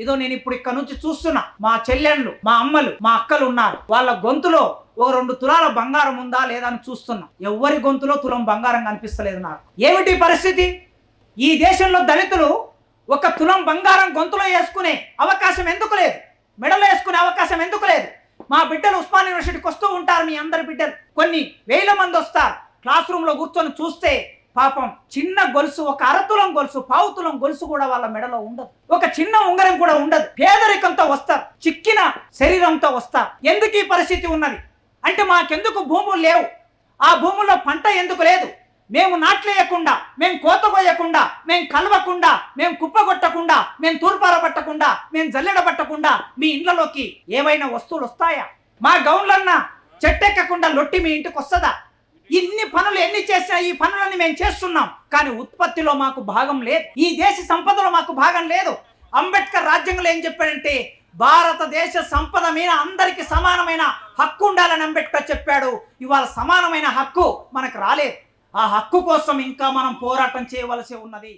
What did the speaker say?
ఇదో నేను ఇప్పుడు ఇక్కడ నుంచి చూస్తున్నా, మా చెల్లెళ్ళు, మా అమ్మలు, మా అక్కలు ఉన్నారు. వాళ్ళ గొంతులో ఓ 2 తులాల బంగారం ఉందా లేదా అని చూస్తున్నా. ఎవరి గొంతులో తులం బంగారం కనిపిస్తలేదు నాకు. ఏమిటి పరిస్థితి? ఈ దేశంలో దళితులు 1 తులం బంగారం గొంతులో వేసుకునే అవకాశం ఎందుకు లేదు? మెడలో వేసుకునే అవకాశం ఎందుకు లేదు? మా బిడ్డలు ఉస్మాన్ యూనివర్సిటీకి వస్తూ ఉంటారు. మీ అందరి బిడ్డలు కొన్ని వేల మంది వస్తారు. క్లాస్ రూమ్లో కూర్చొని చూస్తే పాపం చిన్న గొలుసు, 1/2 తులం గొలుసు, 1/4 తులం గొలుసు కూడా వాళ్ళ మెడలో ఉండదు. ఒక చిన్న ఉంగరం కూడా ఉండదు. పేదరికంతో వస్తారు, చిక్కిన శరీరంతో వస్తారు. ఎందుకు ఈ పరిస్థితి ఉన్నది అంటే మాకెందుకు భూములు లేవు? ఆ భూముల్లో పంట ఎందుకు లేదు? మేము నాట్లేయకుండా, మేము కోత కోయకుండా, మేము కలవకుండా, మేము కుప్పగొట్టకుండా, మేము తూర్పార పట్టకుండా, మేము జల్లెడ పట్టకుండా మీ ఇండ్లలోకి ఏవైనా వస్తువులు వస్తాయా? మా గౌన్లన్నా చెట్టెక్కకుండా లొట్టి మీ ఇంటికి వస్తుందా? ఇన్ని పనులు ఎన్ని చేసినా ఈ పనులన్నీ మేము చేస్తున్నాం, కానీ ఉత్పత్తిలో మాకు భాగం లేదు. ఈ దేశ సంపదలో మాకు భాగం లేదు. అంబేద్కర్ రాజ్యాంగంలో ఏం చెప్పాడంటే భారతదేశ సంపద మీద అందరికీ సమానమైన హక్కు ఉండాలని అంబేద్కర్ చెప్పాడు. ఇవాళ సమానమైన హక్కు మనకు రాలేదు. ఆ హక్కు కోసం ఇంకా మనం పోరాటం చేయవలసి ఉన్నది.